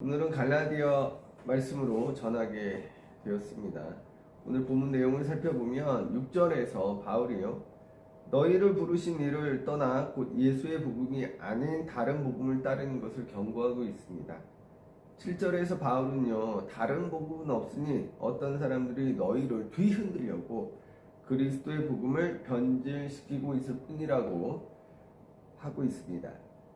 오늘은 갈라디아 말씀으로 전하게 되었습니다. 오늘 본문 내용을 살펴보면 6절에서 바울이요, 너희를 부르신 이를 떠나 곧 예수의 복음이 아닌 다른 복음을 따르는 것을 경고하고 있습니다. 7절에서 바울은요, 다른 복음은 없으니 어떤 사람들이 너희를 뒤흔들려고 그리스도의 복음을 변질시키고 있을 뿐이라고 하고 있습니다.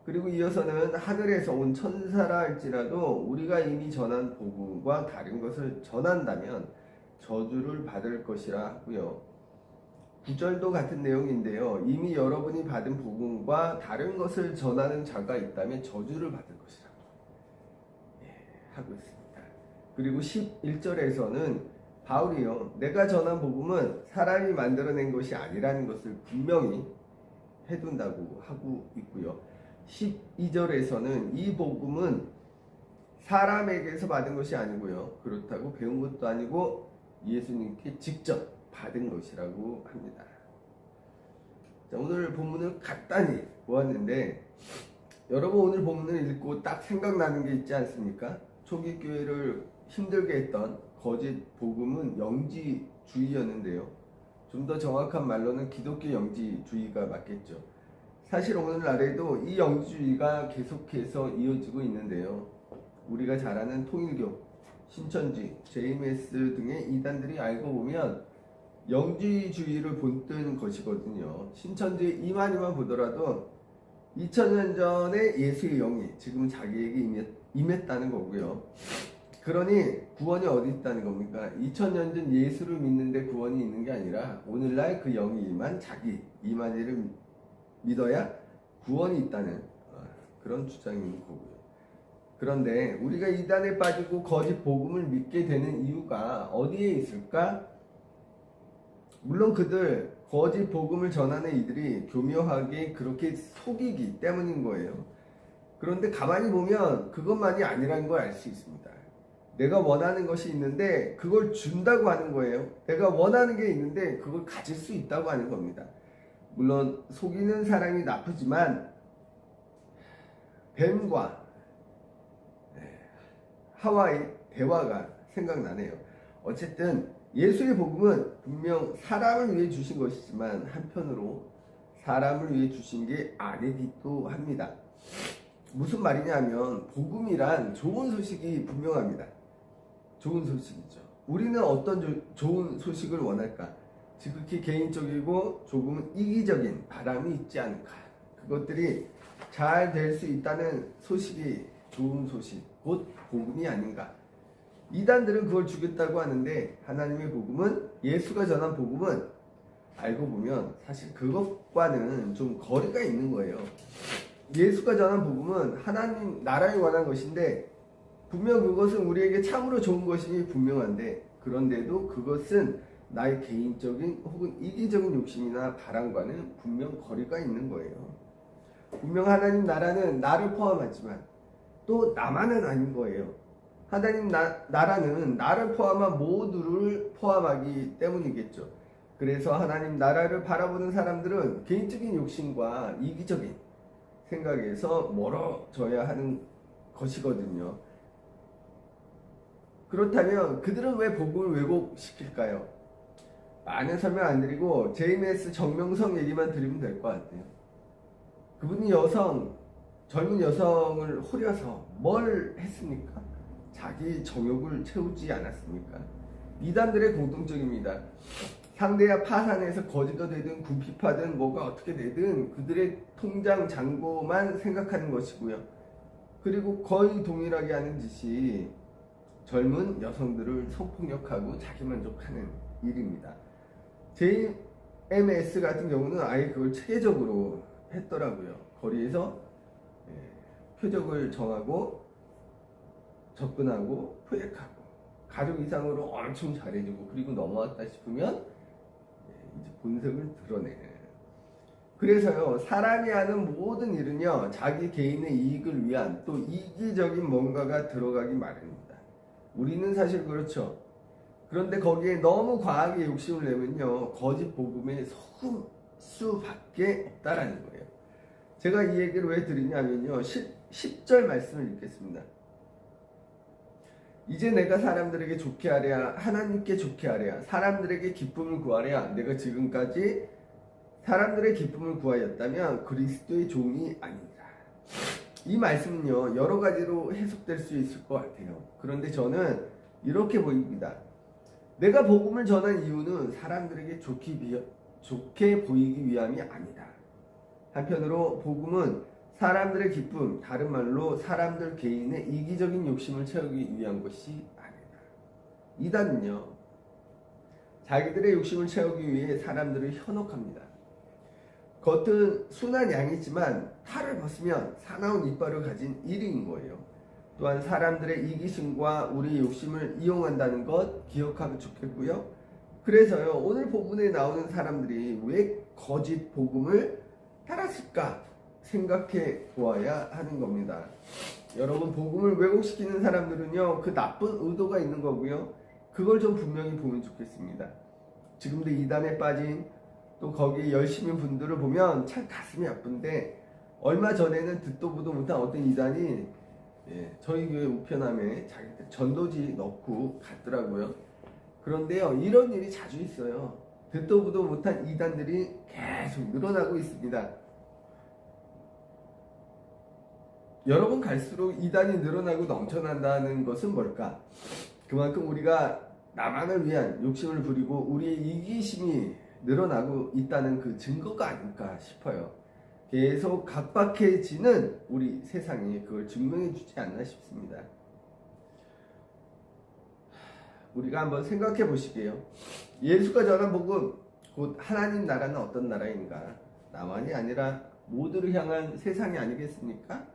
그리고 이어서는 하늘에서 온 천사라 할지라도 우리가 이미 전한 복음과 다른 것을 전한다면 저주를 받을 것이라 하고요. 9절도 같은 내용인데요. 이미 여러분이 받은 복음과 다른 것을 전하는 자가 있다면 저주를 받을 것이라고 하고 있습니다. 그리고 11절에서는 바울이요, 내가 전한 복음은 사람이 만들어낸 것이 아니라는 것을 분명히 해둔다고 하고 있고요. 12절에서는 이 복음은 사람에게서 받은 것이 아니고요, 그렇다고 배운 것도 아니고 예수님께 직접 받은 것이라고 합니다. 자, 오늘 본문을 간단히 보았는데, 여러분 오늘 본문을 읽고 딱 생각나는 게 있지 않습니까? 초기 교회를 힘들게 했던 거짓 복음은 영지주의였는데요, 좀 더 정확한 말로는 기독교 영지주의가 맞겠죠. 사실 오늘날에도 이 영지주의가 계속해서 이어지고 있는데요, 우리가 잘 아는 통일교, 신천지, JMS 등의 이단들이 알고 보면 영지주의를 본뜬 것이거든요. 신천지 이만희만 보더라도 2000년 전에 예수의 영이 지금 자기에게 임했다는 거고요. 그러니 구원이 어디 있다는 겁니까? 2000년 전 예수를 믿는데 구원이 있는 게 아니라 오늘날 그 영이 임한 자기 이만희를 믿어야 구원이 있다는 그런 주장인 거고요. 그런데 우리가 이단에 빠지고 거짓 복음을 믿게 되는 이유가 어디에 있을까? 물론 그들 거짓 복음을 전하는 이들이 교묘하게 그렇게 속이기 때문인 거예요. 그런데 가만히 보면 그것만이 아니라는 걸 알 수 있습니다. 내가 원하는 것이 있는데 그걸 준다고 하는 거예요. 내가 원하는 게 있는데 그걸 가질 수 있다고 하는 겁니다. 물론 속이는 사람이 나쁘지만 뱀과 하와의 대화가 생각나네요. 어쨌든 예수의 복음은 분명 사람을 위해 주신 것이지만 한편으로 사람을 위해 주신 게 아니기도 합니다. 무슨 말이냐면 복음이란 좋은 소식이 분명합니다. 좋은 소식이죠. 우리는 어떤 좋은 소식을 원할까? 지극히 개인적이고 조금은 이기적인 바람이 있지 않을까? 그것들이 잘 될 수 있다는 소식이 좋은 소식, 곧 복음이 아닌가? 이단들은 그걸 주겠다고 하는데 하나님의 복음은, 예수가 전한 복음은 알고 보면 사실 그것과는 좀 거리가 있는 거예요. 예수가 전한 복음은 하나님 나라에 관한 것인데 분명 그것은 우리에게 참으로 좋은 것이 분명한데, 그런데도 그것은 나의 개인적인 혹은 이기적인 욕심이나 바람과는 분명 거리가 있는 거예요. 분명 하나님 나라는 나를 포함하지만 또 나만은 아닌 거예요. 하나님 나라는 나를 포함한 모두를 포함하기 때문이겠죠. 그래서 하나님 나라를 바라보는 사람들은 개인적인 욕심과 이기적인 생각에서 멀어져야 하는 것이거든요. 그렇다면 그들은 왜 복음을 왜곡시킬까요? 많은 설명 안 드리고 JMS 정명성 얘기만 드리면 될 것 같아요. 그분이 젊은 여성을 호려서 뭘 했습니까? 자기 정욕을 채우지 않았습니까? 이단들의 공통점입니다. 상대가 파산해서 거지가 되든 군피파든 뭐가 어떻게 되든 그들의 통장 잔고만 생각하는 것이고요. 그리고 거의 동일하게 하는 짓이 젊은 여성들을 성폭력하고 자기만족하는 일입니다. JMS 같은 경우는 아예 그걸 체계적으로 했더라고요. 거리에서 표적을 정하고 접근하고 포획하고 가족 이상으로 엄청 잘해주고, 그리고 넘어왔다 싶으면 이제 본색을 드러내는. 그래서요, 사람이 하는 모든 일은요 자기 개인의 이익을 위한 또 이기적인 뭔가가 들어가기 마련입니다. 우리는 사실 그렇죠. 그런데 거기에 너무 과하게 욕심을 내면요 거짓 복음에 속을 수밖에 없다라는 거예요. 제가 이 얘기를 왜 드리냐면요 10절 말씀을 읽겠습니다. 이제 내가 사람들에게 좋게 하랴, 하나님께 좋게 하랴, 사람들에게 기쁨을 구하랴. 내가 지금까지 사람들의 기쁨을 구하였다면 그리스도의 종이 아니라. 이 말씀은요, 여러 가지로 해석될 수 있을 것 같아요. 그런데 저는 이렇게 보입니다. 내가 복음을 전한 이유는 사람들에게 좋게 보이기 위함이 아니다. 한편으로 복음은 사람들의 기쁨, 다른 말로 사람들 개인의 이기적인 욕심을 채우기 위한 것이 아니다. 이단은요, 자기들의 욕심을 채우기 위해 사람들을 현혹합니다. 겉은 순한 양이지만 탈을 벗으면 사나운 이빨을 가진 일인 거예요. 또한 사람들의 이기심과 우리의 욕심을 이용한다는 것 기억하면 좋겠고요. 그래서요, 오늘 본문에 나오는 사람들이 왜 거짓 복음을 따랐을까 생각해 보아야 하는 겁니다. 여러분, 복음을 왜곡시키는 사람들은요, 그 나쁜 의도가 있는 거고요. 그걸 좀 분명히 보면 좋겠습니다. 지금도 이단에 빠진 또 거기 열심히 분들을 보면 참 가슴이 아픈데, 얼마 전에는 듣도 보도 못한 어떤 이단이 저희 교회 우편함에 자기들 전도지 넣고 갔더라고요. 그런데요, 이런 일이 자주 있어요. 듣도 보도 못한 이단들이 계속 늘어나고 있습니다. 여러분, 갈수록 이단이 늘어나고 넘쳐난다는 것은 뭘까? 그만큼 우리가 나만을 위한 욕심을 부리고 우리의 이기심이 늘어나고 있다는 그 증거가 아닐까 싶어요. 계속 각박해지는 우리 세상이 그걸 증명해 주지 않나 싶습니다. 우리가 한번 생각해 보시게요. 예수가 전한 복음, 곧 하나님 나라는 어떤 나라인가? 나만이 아니라 모두를 향한 세상이 아니겠습니까?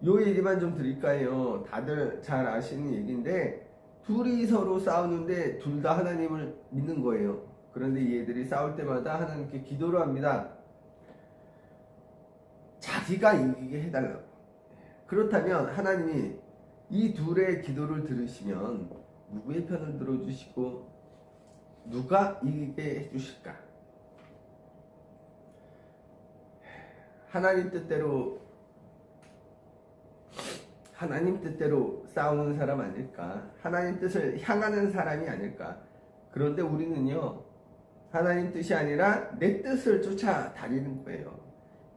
요 얘기만 좀 드릴까요? 다들 잘 아시는 얘기인데, 둘이 서로 싸우는데 둘 다 하나님을 믿는 거예요. 그런데 얘들이 싸울 때마다 하나님께 기도를 합니다. 자기가 이기게 해달라고. 그렇다면 하나님이 이 둘의 기도를 들으시면 누구의 편을 들어주시고 누가 이기게 해주실까? 하나님 뜻대로 싸우는 사람 아닐까? 하나님 뜻을 향하는 사람이 아닐까? 그런데 우리는요, 하나님 뜻이 아니라 내 뜻을 쫓아다니는 거예요.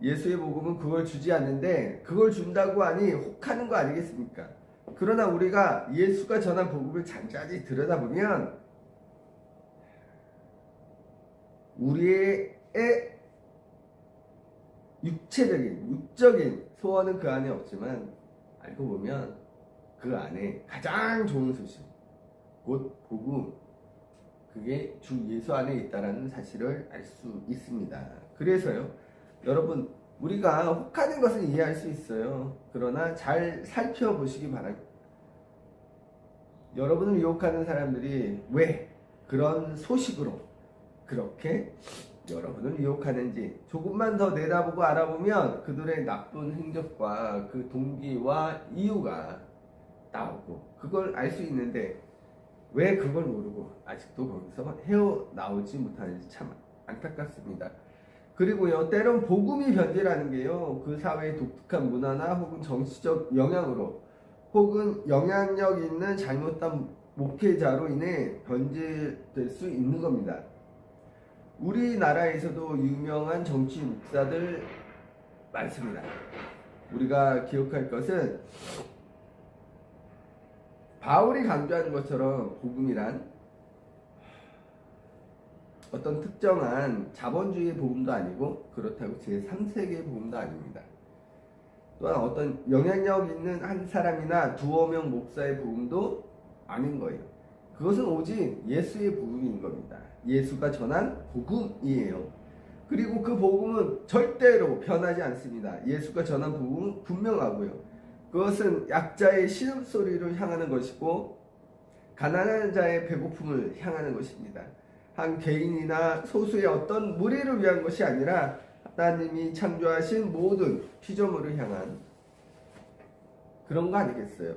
예수의 복음은 그걸 주지 않는데, 그걸 준다고 하니 혹하는 거 아니겠습니까? 그러나 우리가 예수가 전한 복음을 잔잔히 들여다보면 우리의 육적인 소원은 그 안에 없지만, 알고 보면 그 안에 가장 좋은 소식, 곧 복음, 그게 주 예수 안에 있다는 사실을 알 수 있습니다. 그래서요, 여러분, 우리가 혹하는 것은 이해할 수 있어요. 그러나 잘 살펴보시기 바랍니다. 여러분을 유혹하는 사람들이 왜 그런 소식으로 그렇게 여러분을 유혹하는지 조금만 더 내다보고 알아보면 그들의 나쁜 행적과 그 동기와 이유가 나오고 그걸 알 수 있는데, 왜 그걸 모르고 아직도 거기서 헤어나오지 못하는지 참 안타깝습니다. 그리고요, 때론 복음이 변질하는 게요, 그 사회의 독특한 문화나 혹은 정치적 영향으로 혹은 영향력 있는 잘못된 목회자로 인해 변질될 수 있는 겁니다. 우리나라에서도 유명한 정치 목사들 많습니다. 우리가 기억할 것은 바울이 강조하는 것처럼 복음이란 어떤 특정한 자본주의의 복음도 아니고, 그렇다고 제3세계의 복음도 아닙니다. 또한 어떤 영향력 있는 한 사람이나 두어 명 목사의 복음도 아닌 거예요. 그것은 오직 예수의 복음인 겁니다. 예수가 전한 복음이에요. 그리고 그 복음은 절대로 변하지 않습니다. 예수가 전한 복음은 분명하고요. 그것은 약자의 신음소리를 향하는 것이고 가난한 자의 배고픔을 향하는 것입니다. 한 개인이나 소수의 어떤 무리를 위한 것이 아니라 하나님이 창조하신 모든 피조물을 향한 그런 거 아니겠어요?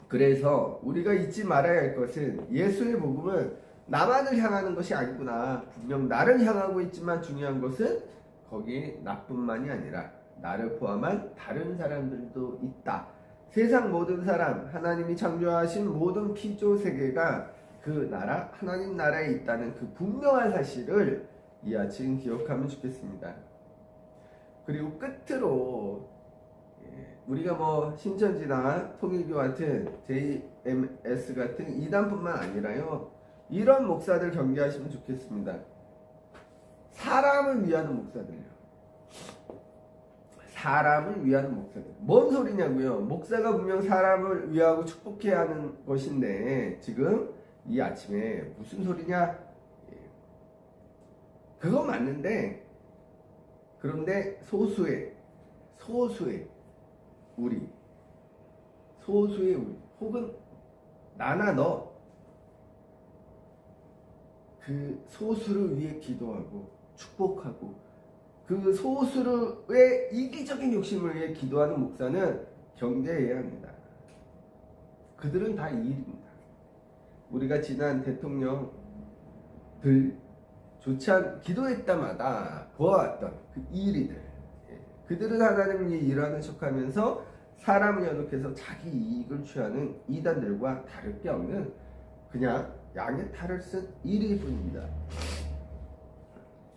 그래서 우리가 잊지 말아야 할 것은 예수의 복음은 나만을 향하는 것이 아니구나. 분명 나를 향하고 있지만 중요한 것은 거기에 나뿐만이 아니라 나를 포함한 다른 사람들도 있다. 세상 모든 사람, 하나님이 창조하신 모든 피조 세계가 그 나라, 하나님 나라에 있다는 그 분명한 사실을 이 아침 기억하면 좋겠습니다. 그리고 끝으로 우리가 뭐 신천지나 통일교 같은 JMS 같은 이단뿐만 아니라요, 이런 목사들 경계하시면 좋겠습니다. 사람을 위하는 목사들이요. 사람을 위하는 목사들. 뭔 소리냐고요? 목사가 분명 사람을 위하고 축복해야 하는 것인데 지금 이 아침에 무슨 소리냐? 그건 맞는데, 그런데 소수의 우리, 혹은 나나 너, 그 소수를 위해 기도하고 축복하고 그 소수의 이기적인 욕심을 위해 기도하는 목사는 경계해야 합니다. 그들은 다 일입니다. 우리가 지난 대통령들 조차 기도했다마다 보아왔던 그 일이들, 그들은 하나님이 일하는 척하면서 사람을 연혹해서 자기 이익을 취하는 이단들과 다를 게 없는 그냥 양의 탈을 쓴 일일 뿐입니다.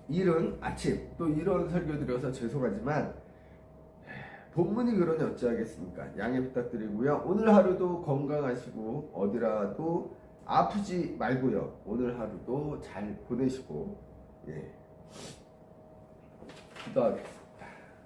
이른 아침 또 이런 설교 드려서 죄송하지만 본문이 그러니 어찌하겠습니까? 양해 부탁드리고요. 오늘 하루도 건강하시고 어디라도 아프지 말고요. 오늘 하루도 잘 보내시고 기도하겠습니다.